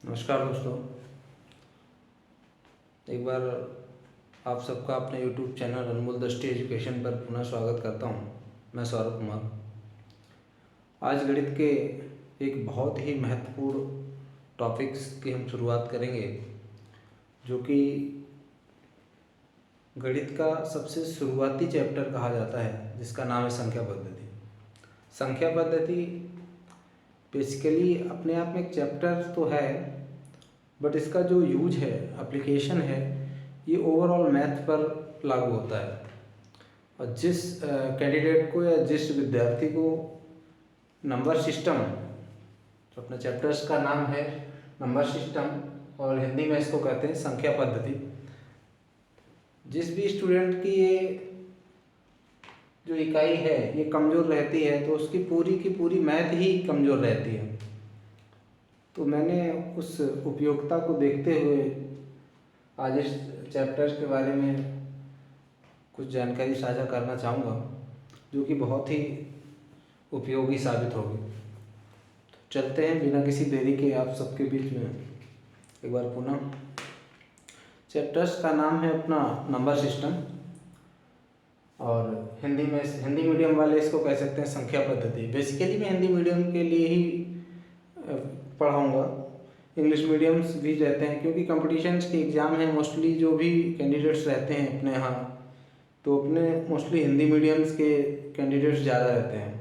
नमस्कार दोस्तों। एक बार आप सबका अपने YouTube चैनल अनमोल दृष्टि एजुकेशन पर पुनः स्वागत करता हूं। मैं सौरभ कुमार। आज गणित के एक बहुत ही महत्वपूर्ण टॉपिक्स की हम शुरुआत करेंगे, जो कि गणित का सबसे शुरुआती चैप्टर कहा जाता है, जिसका नाम है संख्या पद्धति। संख्या पद्धति बेसिकली अपने आप में एक चैप्टर तो है, बट इसका जो यूज है, एप्लीकेशन है, ये ओवरऑल मैथ पर लागू होता है। और जिस कैंडिडेट को या जिस विद्यार्थी को नंबर सिस्टम, जो अपने चैप्टर्स का नाम है नंबर सिस्टम और हिंदी में इसको कहते हैं संख्या पद्धति, जिस भी स्टूडेंट की ये जो इकाई है ये कमज़ोर रहती है, तो उसकी पूरी की पूरी मैथ ही कमज़ोर रहती है। तो मैंने उस उपयोगिता को देखते हुए आज इस चैप्टर्स के बारे में कुछ जानकारी साझा करना चाहूँगा, जो कि बहुत ही उपयोगी साबित होगी। तो चलते हैं बिना किसी देरी के आप सबके बीच में एक बार पुनः। चैप्टर्स का नाम है अपना नंबर सिस्टम, और हिंदी मीडियम वाले इसको कह सकते हैं संख्या पद्धति। बेसिकली मैं हिंदी मीडियम के लिए ही पढ़ाऊँगा। इंग्लिश मीडियम्स भी रहते हैं, क्योंकि कंपटीशन्स के एग्ज़ाम हैं। मोस्टली जो भी कैंडिडेट्स रहते हैं अपने यहाँ, तो अपने मोस्टली हिंदी मीडियम्स के कैंडिडेट्स ज़्यादा रहते हैं।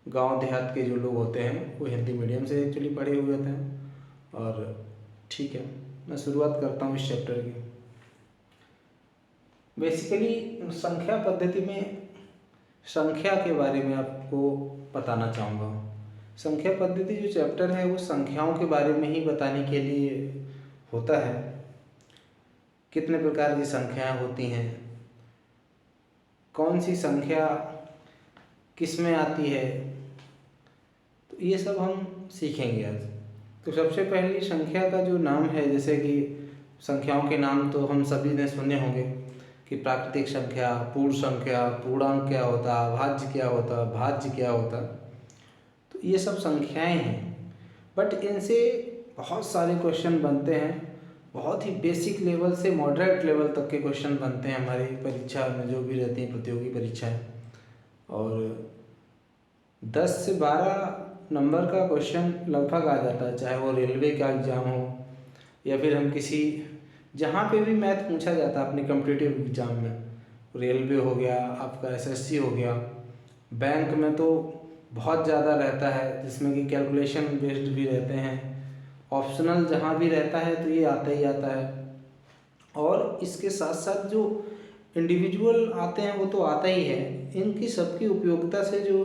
गांव देहात के जो लोग होते हैं वो हिंदी मीडियम से एक्चुअली पढ़े हुए होते हैं। और ठीक है, मैं शुरुआत करता हूँ इस चैप्टर की। बेसिकली संख्या पद्धति में संख्या के बारे में आपको बताना चाहूँगा। संख्या पद्धति जो चैप्टर है वो संख्याओं के बारे में ही बताने के लिए होता है। कितने प्रकार की संख्याएं होती हैं, कौन सी संख्या किस में आती है, तो ये सब हम सीखेंगे आज। तो सबसे पहली संख्या का जो नाम है, जैसे कि संख्याओं के नाम तो हम सभी ने सुने होंगे कि प्राकृतिक संख्या, पूर्ण संख्या, पूर्णांक क्या होता, अभाज्य क्या होता, भाज्य क्या होता। तो ये सब संख्याएं हैं, बट इनसे बहुत सारे क्वेश्चन बनते हैं। बहुत ही बेसिक लेवल से मॉडरेट लेवल तक के क्वेश्चन बनते हैं हमारी परीक्षा में, जो भी रहती हैं प्रतियोगी परीक्षाएं। और 10 से 12 नंबर का क्वेश्चन लगभग आ जाता है, चाहे वो रेलवे का एग्ज़ाम हो या फिर हम किसी जहाँ पे भी मैथ पूछा जाता है अपने कॉम्पिटिटिव एग्ज़ाम में। रेलवे हो गया, आपका एसएससी हो गया, बैंक में तो बहुत ज़्यादा रहता है, जिसमें कि कैलकुलेशन बेस्ड भी रहते हैं। ऑप्शनल जहाँ भी रहता है तो ये आता ही आता है। और इसके साथ साथ जो इंडिविजुअल आते हैं वो तो आता ही है, इनकी सबकी उपयोगिता से जो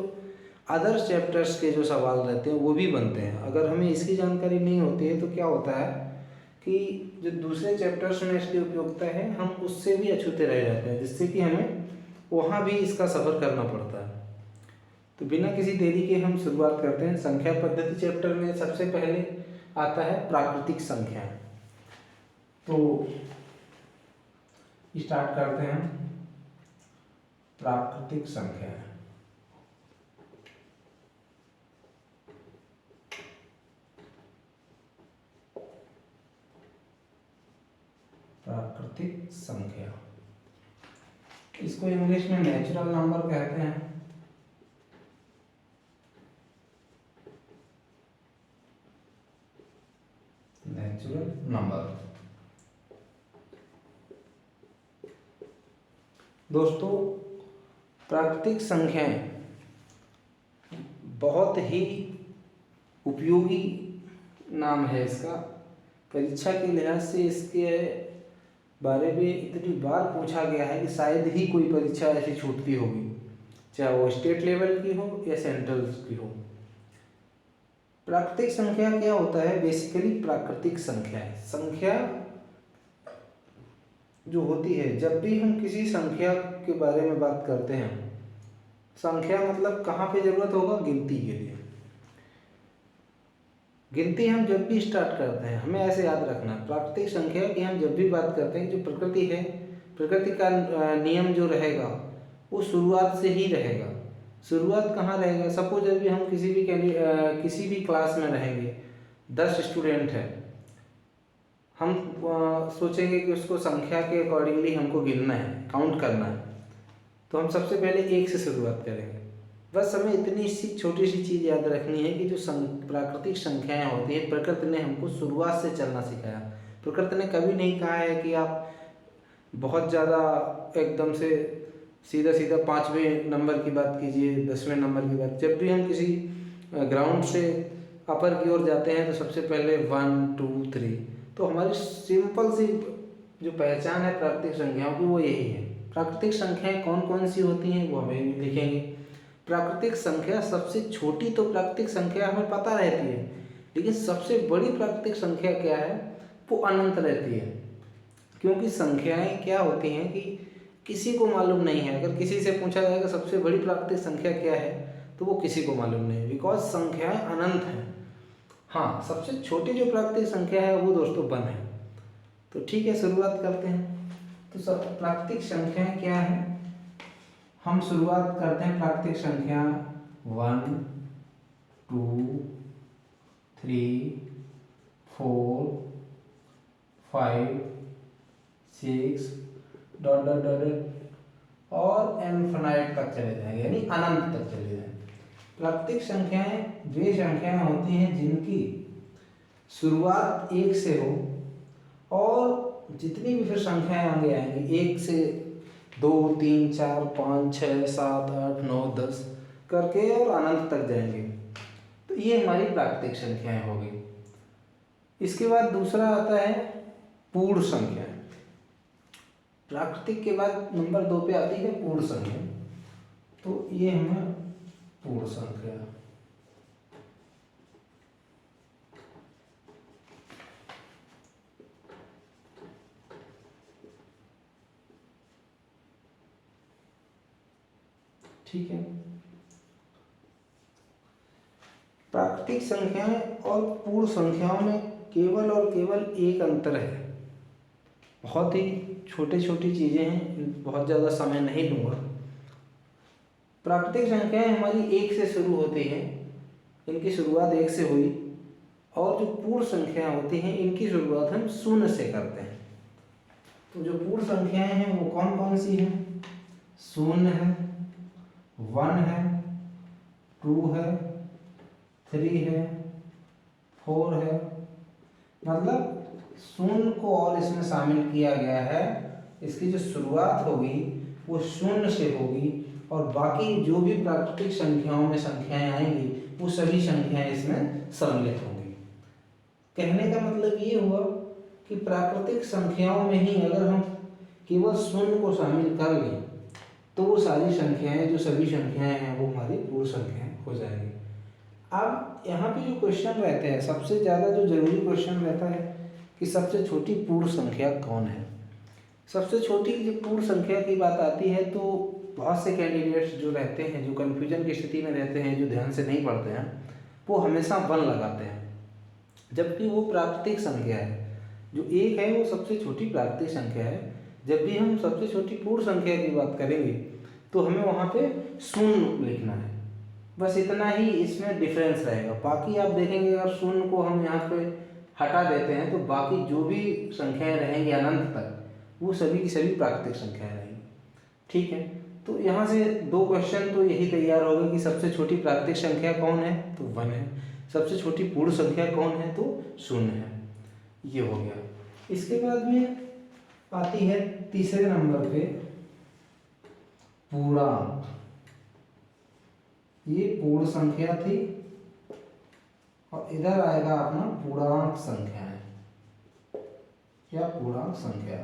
अदर चैप्टर्स के जो सवाल रहते हैं वो भी बनते हैं। अगर हमें इसकी जानकारी नहीं होती है तो क्या होता है कि जो दूसरे चैप्टर्स में इसकी उपयोगिता है हम उससे भी अछूते रह जाते हैं, जिससे कि हमें वहाँ भी इसका सफ़र करना पड़ता है। तो बिना किसी देरी के हम शुरुआत करते हैं। संख्या पद्धति चैप्टर में सबसे पहले आता है प्राकृतिक संख्या। तो स्टार्ट करते हैं प्राकृतिक संख्या। प्राकृतिक संख्या, इसको इंग्लिश में नेचुरल नंबर कहते हैं। Natural number. दोस्तों, प्राकृतिक संख्याएं बहुत ही उपयोगी नाम है इसका। परीक्षा के लिहाज से इसके बारे में इतनी बार पूछा गया है कि शायद ही कोई परीक्षा ऐसी छूटती होगी, चाहे वो स्टेट लेवल की हो या सेंट्रल की हो। प्राकृतिक संख्या क्या होता है? बेसिकली प्राकृतिक संख्या जो होती है, जब भी हम किसी संख्या के बारे में बात करते हैं, संख्या मतलब कहाँ पे जरूरत होगा? गिनती के लिए। गिनती हम जब भी स्टार्ट करते हैं, हमें ऐसे याद रखना है प्राकृतिक संख्या की हम जब भी बात करते हैं, जो प्रकृति है, प्रकृति का नियम जो रहेगा वो शुरुआत से ही रहेगा। शुरुआत कहाँ रहेगा? सपोज अभी हम किसी भी क्लास में रहेंगे 10 स्टूडेंट है, हम सोचेंगे कि उसको संख्या के अकॉर्डिंगली हमको गिनना है, काउंट करना है, तो हम सबसे पहले 1 से शुरुआत करेंगे। बस हमें इतनी सी छोटी सी चीज़ याद रखनी है कि जो प्राकृतिक संख्याएं होती हैं, प्रकृति ने हमको शुरुआत से चलना सिखाया। प्रकृति ने कभी नहीं कहा है कि आप बहुत ज़्यादा एकदम से सीधा सीधा 5वें नंबर की बात कीजिए, 10वें नंबर की बात। जब भी हम किसी ग्राउंड से अपर की ओर जाते हैं तो सबसे पहले 1 2 3, तो हमारी सिंपल सी जो पहचान है प्राकृतिक संख्याओं की वो यही है। प्राकृतिक संख्याएं कौन कौन सी होती हैं वो हमें लिखेंगे। प्राकृतिक संख्या सबसे छोटी तो प्राकृतिक संख्या हमें पता रहती है, लेकिन सबसे बड़ी प्राकृतिक संख्या क्या है वो अनंत रहती है। क्योंकि संख्याएं क्या होती हैं कि किसी को मालूम नहीं है। अगर किसी से पूछा जाएगा सबसे बड़ी प्राकृतिक संख्या क्या है तो वो किसी को मालूम नहीं है, बिकॉज संख्याएं अनंत हैं। हाँ, सबसे छोटी जो प्राकृतिक संख्या है वो दोस्तों 1 है। तो ठीक है, शुरुआत करते हैं। तो सब प्राकृतिक संख्याएं क्या है, हम शुरुआत करते हैं प्राकृतिक संख्या 1 2 3 4 5 6 डॉट डॉट डॉट डॉट और इनफिनाइट तक चले जाएंगे, यानी अनंत तक चले जाएंगे। प्राकृतिक संख्याएं वे संख्याएं होती हैं जिनकी शुरुआत 1 से हो और जितनी भी फिर संख्याएं आगे आएंगी 1 से 2 3 4 5 6 7 8 9 10 करके और अनंत तक जाएंगे। तो ये हमारी प्राकृतिक संख्याएं हो गई। इसके बाद दूसरा आता है पूर्ण संख्या। प्राकृतिक के बाद नंबर 2 पे आती है पूर्ण संख्या। तो ये हमें पूर्ण संख्या, ठीक है। प्राकृतिक संख्याएं और पूर्ण संख्याओं में केवल और केवल एक अंतर है। बहुत ही छोटी छोटी चीज़ें हैं, बहुत ज़्यादा समय नहीं लूँगा। प्राकृतिक संख्याएं हमारी 1 से शुरू होती हैं, इनकी शुरुआत 1 से हुई, और जो पूर्ण संख्याएं होती हैं इनकी शुरुआत हम 0 से करते हैं। तो जो पूर्ण संख्याएं हैं वो कौन कौन सी हैं? 0 है, 1 है, 2 है, 3 है, 4 है। मतलब 0 को और इसमें शामिल किया गया है। इसकी जो शुरुआत होगी वो 0 से होगी और बाकी जो भी प्राकृतिक संख्याओं में संख्याएं आएंगी वो सभी संख्याएं इसमें सम्मिलित होंगी। कहने का मतलब ये हुआ कि प्राकृतिक संख्याओं में ही अगर हम केवल 0 को शामिल कर लें तो वो सारी संख्याएं, जो सभी संख्याएं हैं वो हमारी पूर्ण संख्याएं हो जाएंगी। अब यहाँ पे जो क्वेश्चन रहते हैं, सबसे ज़्यादा जो जरूरी क्वेश्चन रहता है कि सबसे छोटी पूर्ण संख्या कौन है। सबसे छोटी जब पूर्ण संख्या की बात आती है तो बहुत से कैंडिडेट्स जो रहते हैं, जो कन्फ्यूजन की स्थिति में रहते हैं, जो ध्यान से नहीं पढ़ते हैं, वो हमेशा 1 लगाते हैं, जबकि वो प्राकृतिक संख्या है। जो 1 है वो सबसे छोटी प्राकृतिक संख्या है। जब भी हम सबसे छोटी पूर्ण संख्या की बात करेंगे तो हमें वहाँ पे 0 लिखना है। बस इतना ही इसमें डिफरेंस रहेगा। बाकी आप देखेंगे अगर 0 को हम यहाँ पे हटा देते हैं तो बाकी जो भी संख्याएं रहेंगी अनंत तक वो सभी की सभी प्राकृतिक संख्याएं रहेंगी। ठीक है, तो यहाँ से 2 क्वेश्चन तो यही तैयार हो गए कि सबसे छोटी प्राकृतिक संख्या कौन है तो 1 है, सबसे छोटी पूर्ण संख्या कौन है तो 0 है। ये हो गया। इसके बाद में आती है तीसरे नंबर पे पूर्णांक। ये पूर्ण संख्या थी और इधर आएगा अपना पूर्णांक संख्या है या पूर्णांक संख्या।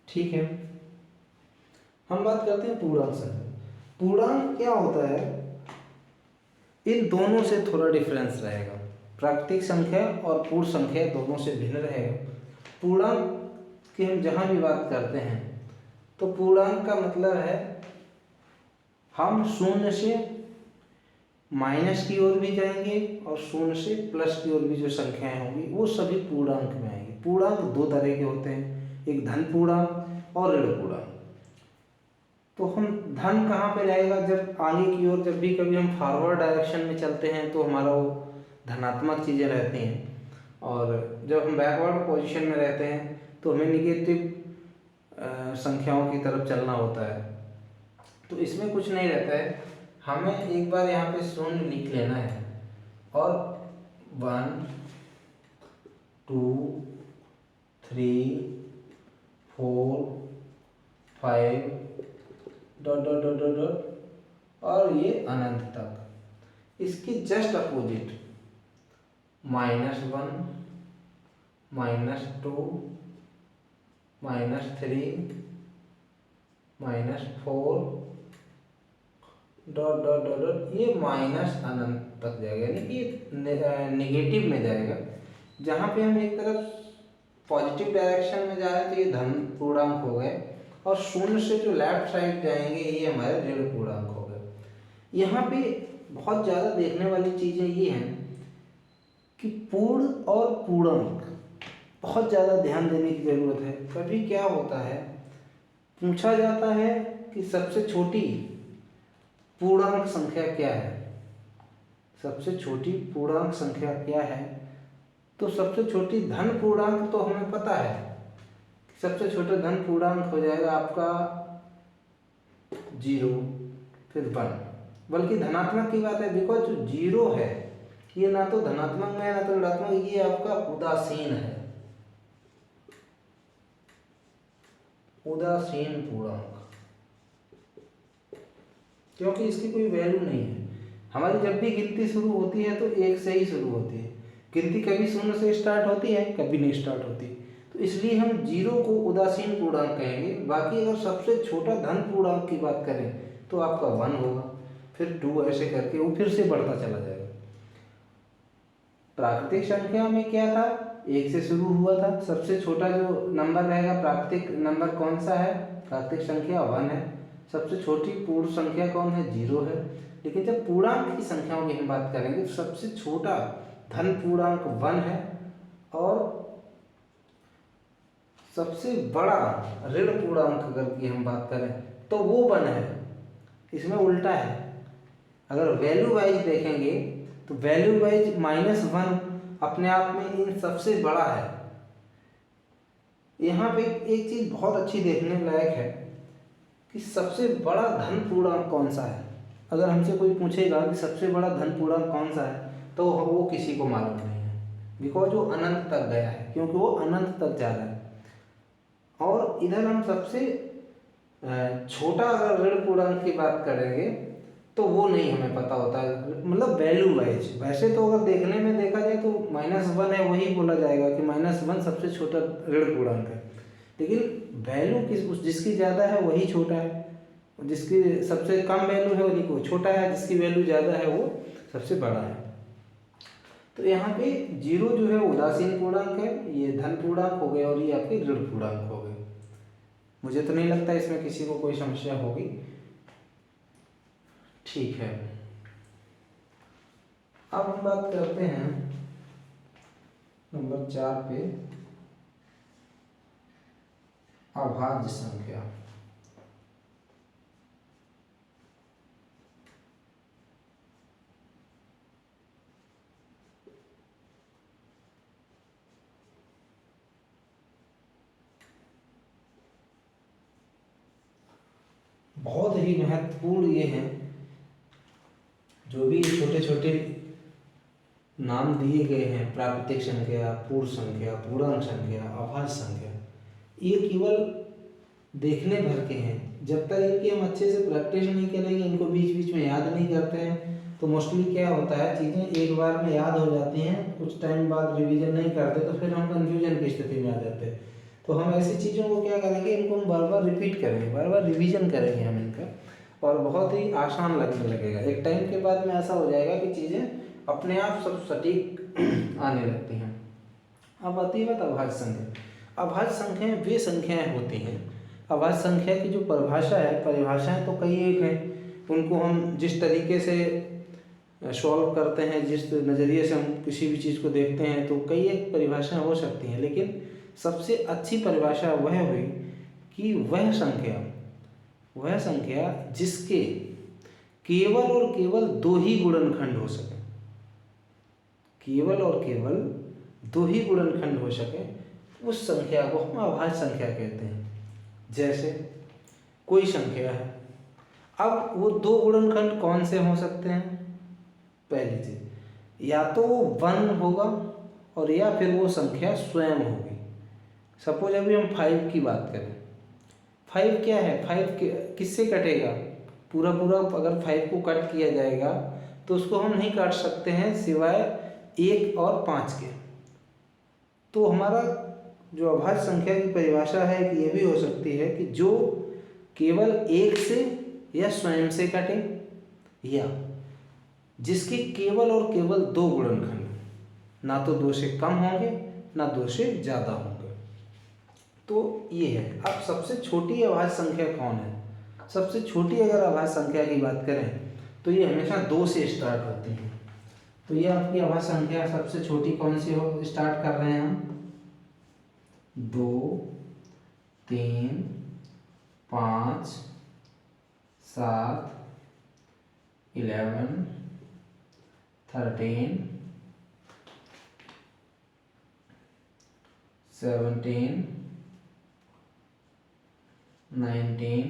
ठीक है, हम बात करते हैं पूर्णांक संख्या। पूर्णांक क्या होता है, इन दोनों से थोड़ा डिफरेंस रहेगा। प्राकृतिक संख्या और पूर्ण संख्या दोनों से भिन्न रहेगा। पूर्णांक की हम जहाँ भी बात करते हैं तो पूर्णांक का मतलब है हम 0 से माइनस की ओर भी जाएंगे और 0 से प्लस की ओर भी जो संख्याएं होंगी वो सभी पूर्णांक में आएंगी। पूर्णांक 2 तरह के होते हैं, एक धन पूर्णांक और ऋण पूर्णांक। तो हम धन कहाँ पे रहेगा, जब आगे की ओर जब भी कभी हम फॉरवर्ड डायरेक्शन में चलते हैं तो हमारा वो धनात्मक चीज़ें रहती हैं, और जब हम बैकवर्ड पोजीशन में रहते हैं तो हमें निगेटिव संख्याओं की तरफ चलना होता है। तो इसमें कुछ नहीं रहता है, हमें एक बार यहाँ पे शून्य लिख लेना है और 1 2 3 4 5 dot dot dot dot dot और ये अनंत तक। इसकी just opposite -1 -2 -3 -4 dot dot dot dot, ये माइनस अनंत तक जाएगा, यानी कि ये नेगेटिव में जाएगा। जहाँ पे हम एक तरफ पॉजिटिव डायरेक्शन में जा रहे हैं तो ये धन पूर्णांक हो गए, और शून्य से जो लेफ्ट साइड जाएंगे ये हमारे ऋण पूर्णांक हो गए। यहाँ पे बहुत ज़्यादा देखने वाली चीज़ें ये हैं कि पूर्ण और पूर्णांक बहुत ज़्यादा ध्यान देने की ज़रूरत है। कभी क्या होता है, पूछा जाता है कि सबसे छोटी पूर्णांक संख्या क्या है, सबसे छोटी पूर्णांक संख्या क्या है, तो सबसे छोटी धन पूर्णांक तो हमें पता है, सबसे छोटा धन पूर्णांक हो जाएगा आपका 0 फिर 1, बल्कि धनात्मक की बात है, बिकॉज जो 0 है ये ना तो धनात्मक में है ना तो ऋणात्मक, ये आपका उदासीन है, उदासीन पूर्णांक, क्योंकि इसकी कोई वैल्यू नहीं है। हमारी जब भी गिनती शुरू होती है तो 1 से ही शुरू होती है, गिनती कभी 0 से स्टार्ट होती है, कभी नहीं स्टार्ट होती, तो इसलिए हम 0 को उदासीन पूर्णांक कहेंगे। बाकी अगर सबसे छोटा धन पूर्णांक की बात करें तो आपका 1 होगा, फिर 2, ऐसे करके वो फिर से बढ़ता चला जाएगा। प्राकृतिक संख्या में क्या था, 1 से शुरू हुआ था, सबसे छोटा जो नंबर रहेगा प्राकृतिक नंबर कौन सा है, प्राकृतिक संख्या 1 है, सबसे छोटी पूर्ण संख्या कौन है, 0 है। लेकिन जब पूर्णांक की संख्याओं की हम बात करेंगे तो सबसे छोटा धन पूर्णांक 1 है, और सबसे बड़ा ऋण पूर्णांक अगर की हम बात करें तो वो 1 है। इसमें उल्टा है, अगर वैल्यू वाइज देखेंगे तो वैल्यू वाइज -1 अपने आप में इन सबसे बड़ा है। यहाँ पे एक चीज़ बहुत अच्छी देखने लायक है कि सबसे बड़ा धन पूर्णांक कौन सा है। अगर हमसे कोई पूछेगा कि सबसे बड़ा धन पूर्णांक कौन सा है तो वो किसी को मालूम नहीं है, बिकॉज वो अनंत तक गया है, क्योंकि वो अनंत तक जा रहा है। और इधर हम सबसे छोटा अगर ऋण पूर्णांक की बात करेंगे तो वो नहीं हमें पता होता है, मतलब वैल्यू वाइज। वैसे तो अगर देखने में देखा जाए तो -1 है, वही बोला जाएगा कि -1 सबसे छोटा ऋण पूर्णांक है, लेकिन वैल्यू जिसकी ज़्यादा है वही छोटा है, जिसकी सबसे कम वैल्यू है वही को छोटा है, जिसकी वैल्यू ज़्यादा है वो सबसे बड़ा है। तो यहाँ पे 0 जो है उदासीन पूर्णांक है, ये धन पूर्णांक हो गए, और ये आपके ऋण पूर्णांक हो गए। मुझे तो नहीं लगता इसमें किसी को कोई समस्या होगी। ठीक है, अब हम बात करते हैं नंबर 4 पे, अभाज्य संख्या। बहुत ही महत्वपूर्ण ये हैं, जो भी छोटे छोटे नाम दिए गए हैं, प्राकृतिक संख्या, पूर्ण संख्या, पूर्णांक संख्या, अभाज्य संख्या, ये केवल देखने भर के हैं। जब तक इनकी हम अच्छे से प्रैक्टिस नहीं करेंगे, इनको बीच बीच में याद नहीं करते हैं, तो मोस्टली क्या होता है, चीज़ें एक बार में याद हो जाती हैं, कुछ टाइम बाद रिवीजन नहीं करते तो फिर हम कन्फ्यूजन की स्थिति में आ जाते हैं। तो हम ऐसी चीज़ों को क्या करेंगे, इनको हम बार बार रिपीट करेंगे, बार बार रिवीजन करेंगे हम इनका, और बहुत ही आसान लगने लगेगा। एक टाइम के बाद में ऐसा हो जाएगा कि चीज़ें अपने आप सब सटीक आने लगती हैं। अब आती है बात अभाज्य संख्या। अभाज्य संख्याएँ वे संख्याएँ होती हैं, अभाज्य संख्या की जो परिभाषा है, परिभाषाएँ तो कई एक हैं, उनको हम जिस तरीके से सॉल्व करते हैं, जिस नज़रिए से हम किसी भी चीज़ को देखते हैं, तो कई एक परिभाषाएँ हो सकती हैं, लेकिन सबसे अच्छी परिभाषा वह हुई कि वह संख्या वह संख्या जिसके केवल और केवल दो ही गुणनखंड हो सके, केवल और केवल दो ही गुणनखंड हो सके, उस संख्या को हम अभाज्य संख्या कहते हैं। जैसे कोई संख्या है, अब वो दो गुणनखंड कौन से हो सकते हैं? पहली चीज, या तो वो 1 होगा और या फिर वो संख्या स्वयं होगी। सपोज अभी हम 5 की बात करें, 5 क्या है? 5 किससे कटेगा? पूरा पूरा अगर 5 को कट किया जाएगा तो उसको हम नहीं काट सकते हैं सिवाय 1 और 5 के। तो हमारा जो अभाज्य संख्या की परिभाषा है कि ये भी हो सकती है कि जो केवल 1 से या स्वयं से कटे, या जिसके केवल और केवल दो गुणनखंड, ना तो 2 से कम होंगे ना 2 से ज़्यादा होंगे। तो ये है। अब सबसे छोटी अभाज्य संख्या कौन है? सबसे छोटी अगर अभाज्य संख्या की बात करें तो ये हमेशा 2 से स्टार्ट होती है। तो ये आपकी अभाज्य संख्या सबसे छोटी कौन सी हो स्टार्ट कर रहे हैं हम? 2, 3, 5, 7, 11, 13, 17, 19,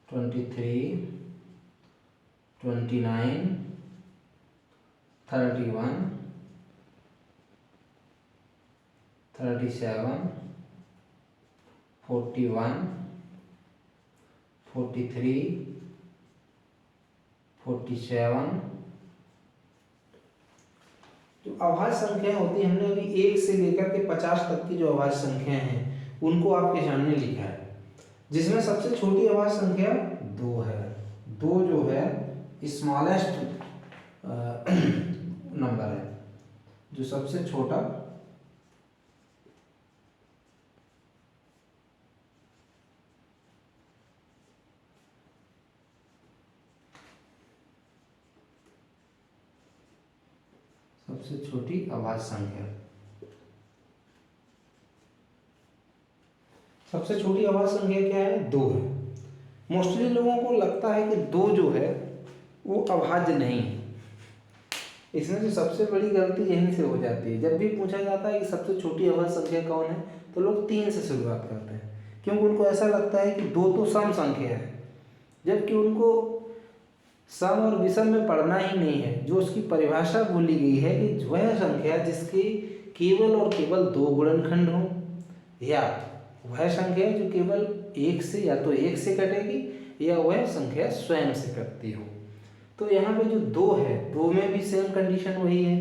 23, 29, 31, 37, 41, 43, 47। जो अभाज्य संख्याएं होती है, हमने अभी 1 से लेकर के 50 तक की जो अभाज्य संख्याएं हैं उनको आपके सामने लिखा है, जिसमें सबसे छोटी अभाज्य संख्या 2 है। 2 जो है स्मॉलेस्ट नंबर है, जो सबसे छोटा सबसे छोटी अभाज्य संख्या। सबसे छोटी अभाज्य संख्या क्या है? 2 है। मोस्टली लोगों को लगता है कि 2 जो है वो अभाज्य नहीं है। इसमें जो सबसे बड़ी गलती यहीं से हो जाती है। जब भी पूछा जाता है कि सबसे छोटी अभाज्य संख्या कौन है तो लोग 3 से शुरुआत करते हैं, क्योंकि उनको ऐसा लगता है कि 2 तो सम संख्या है, जबकि उनको सम और विषम में पढ़ना ही नहीं है। जो उसकी परिभाषा बोली गई है कि वह संख्या जिसके केवल और केवल 2 गुणनखंड हो, या वह संख्या जो केवल 1 से या तो 1 से कटेगी या वह संख्या स्वयं से कटती हो। तो यहाँ पे जो 2 है, 2 में भी सेम कंडीशन वही है,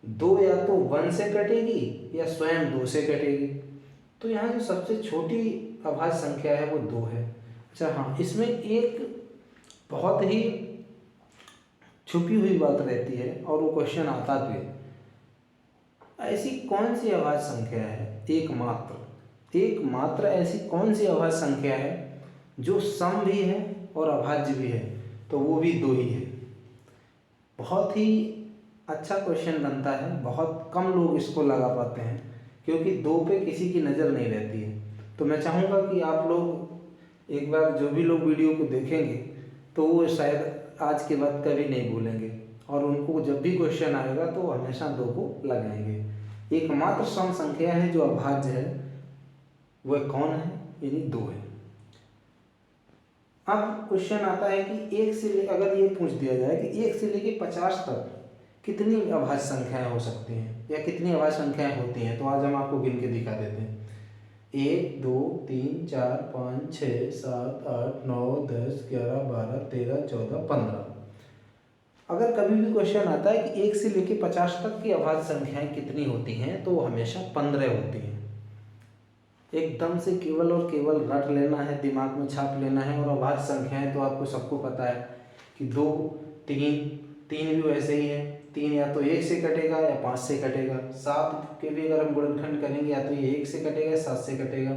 2 या तो 1 से कटेगी या स्वयं 2 से कटेगी। तो यहाँ जो सबसे छोटी अभाज्य संख्या है वो 2 है। अच्छा हाँ, इसमें एक बहुत ही छुपी हुई बात रहती है और वो क्वेश्चन आता भी है, ऐसी कौन सी अभाज्य संख्या है एकमात्र ऐसी कौन सी अभाज्य संख्या है जो सम भी है और अभाज्य भी है? तो वो भी 2 ही है। बहुत ही अच्छा क्वेश्चन बनता है, बहुत कम लोग इसको लगा पाते हैं क्योंकि 2 पे किसी की नज़र नहीं रहती है। तो मैं चाहूँगा कि आप लोग एक बार जो भी लोग वीडियो को देखेंगे तो वो शायद आज के बाद कभी नहीं भूलेंगे, और उनको जब भी क्वेश्चन आएगा तो हमेशा 2 को लगाएंगे। एकमात्र सम संख्या है जो अभाज्य है, वह कौन है? यानी 2 है। अब क्वेश्चन आता है कि 1 से अगर ये पूछ दिया जाए कि 1 से लेके 50 तक कितनी अभाज्य संख्याएं हो सकती हैं या कितनी अभाज्य संख्याएं होती हैं, तो आज हम आपको गिन के दिखा देते हैं। 1, 2, 3, 4, 5, 6, 7, 8, 9, 10, 11, 12, 13, 14, 15। अगर कभी भी क्वेश्चन आता है कि 1 से लेके 50 तक की अभाज्य संख्याएं कितनी होती हैं, तो वो हमेशा 15 होती हैं। एकदम से केवल और केवल रट लेना है, दिमाग में छाप लेना है। और अभाज्य संख्याएं तो आपको सबको पता है कि 2, 3 भी वैसे ही है। 3 या तो 1 से कटेगा या 5 से कटेगा। 7 के भी अगर हम गुणनखंड करेंगे या तो ये 1 से कटेगा या 7 से कटेगा।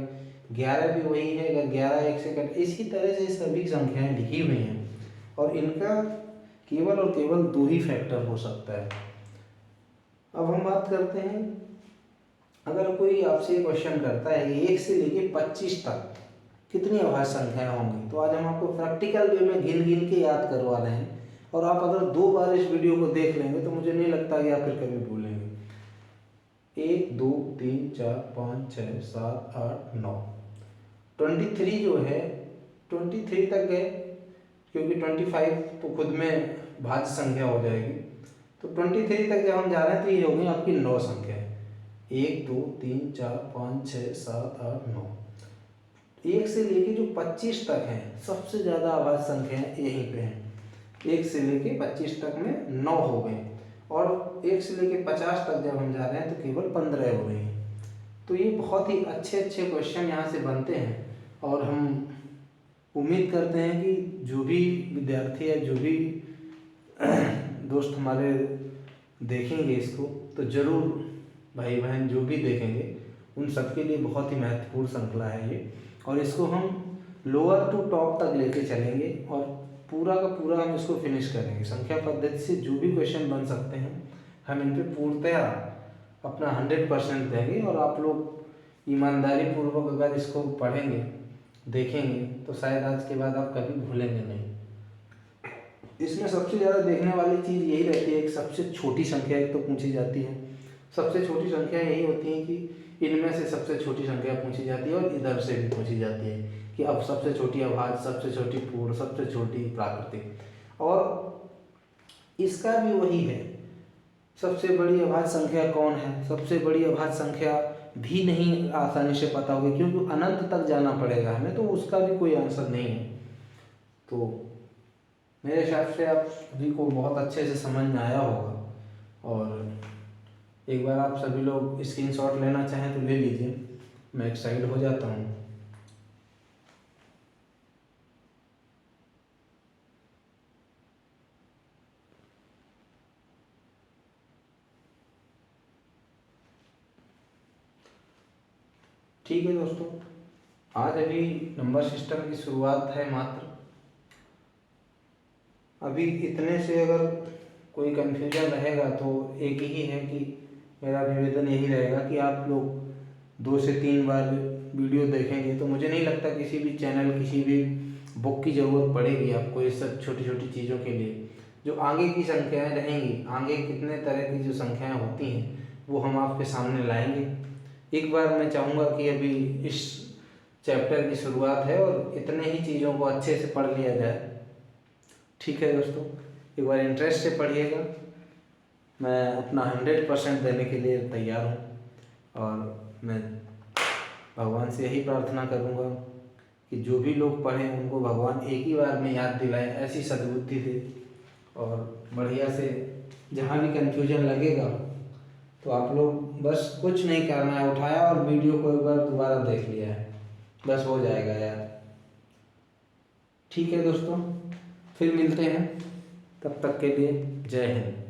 11 भी वही है, अगर 11 1 से कटे, इसी तरह से सभी संख्याएं लिखी हुई हैं और इनका केवल और केवल 2 ही फैक्टर हो सकता है। अब हम बात करते हैं, अगर कोई आपसे क्वेश्चन करता है 1 से लेके 25 तक कितनी अभाज्य संख्याएं होंगी। तो आज हम आपको प्रैक्टिकल वे में गिन गिन के याद करवा रहे हैं, और आप अगर 2 बार इस वीडियो को देख लेंगे तो मुझे नहीं लगता कि आप फिर कभी भूलेंगे। 1 2 3 4 5 6 7 8 9 23 जो है 23 तक गए, क्योंकि 25 तो खुद में भाज्य संख्या हो जाएगी। तो 23 तक जब हम जा रहे हैं तो ये हो गई आपकी 9 संख्या है। 1 2 3 4 5 6 7 8 9। 1 से लेके जो 25 तक है सबसे ज़्यादा अभाज्य संख्याएं यहीं पे हैं। 1 से लेके 25 तक में 9 हो गए, और 1 से लेके 50 तक जब हम जा रहे हैं तो केवल 15 हो रही हैं। तो ये बहुत ही अच्छे अच्छे क्वेश्चन यहाँ से बनते हैं, और हम उम्मीद करते हैं कि जो भी विद्यार्थी या जो भी दोस्त हमारे देखेंगे इसको, तो ज़रूर भाई बहन जो भी देखेंगे उन सबके लिए बहुत ही महत्वपूर्ण श्रृंखला है ये, और इसको हम लोअर टू टॉप तक लेके चलेंगे और पूरा का पूरा हम इसको फिनिश करेंगे। संख्या पद्धति से जो भी क्वेश्चन बन सकते हैं हम इन पर पूर्णतया अपना 100% देंगे, और आप लोग ईमानदारी पूर्वक अगर इसको पढ़ेंगे देखेंगे तो शायद आज के बाद आप कभी भूलेंगे नहीं। इसमें सबसे ज़्यादा देखने वाली चीज़ यही रहती है कि सबसे छोटी संख्या एक तो पूछी जाती है। सबसे छोटी संख्या यही होती है कि इनमें से सबसे छोटी संख्या पूछी जाती है, और इधर से भी पूछी जाती है कि अब सबसे छोटी अभाज्य, सबसे छोटी पूर्ण, सबसे छोटी प्राकृतिक। और इसका भी वही है, सबसे बड़ी अभाज्य संख्या कौन है, सबसे बड़ी अभाज्य संख्या भी नहीं आसानी से पता होगी, क्योंकि अनंत तक जाना पड़ेगा हमें, तो उसका भी कोई आंसर नहीं है। तो मेरे हिसाब से आप सभी को बहुत अच्छे से समझ में आया होगा, और एक बार आप सभी लोग स्क्रीनशॉट लेना चाहें तो ले लीजिए, मैं एक साइड हो जाता हूँ। ठीक है दोस्तों, आज अभी नंबर सिस्टम की शुरुआत है मात्र। अभी इतने से अगर कोई कन्फ्यूजन रहेगा तो एक ही है कि मेरा निवेदन यही रहेगा कि आप लोग 2 से 3 बार वीडियो देखेंगे तो मुझे नहीं लगता किसी भी चैनल, किसी भी बुक की ज़रूरत पड़ेगी आपको इस सब छोटी छोटी चीज़ों के लिए। जो आगे की संख्याएं रहेंगी, आगे कितने तरह की जो संख्याएं होती हैं वो हम आपके सामने लाएंगे। एक बार मैं चाहूँगा कि अभी इस चैप्टर की शुरुआत है और इतने ही चीज़ों को अच्छे से पढ़ लिया जाए। ठीक है दोस्तों, एक बार इंटरेस्ट से पढ़िएगा, मैं अपना 100% देने के लिए तैयार हूँ, और मैं भगवान से यही प्रार्थना करूँगा कि जो भी लोग पढ़ें उनको भगवान एक ही बार में याद दिलाएं, ऐसी सद्बुद्धि दे, और बढ़िया से जहाँ भी कन्फ्यूजन लगेगा तो आप लोग बस कुछ नहीं करना है, उठाया और वीडियो को एक बार दोबारा देख लिया है, बस हो जाएगा यार। ठीक है दोस्तों, फिर मिलते हैं, तब तक के लिए जय हिंद।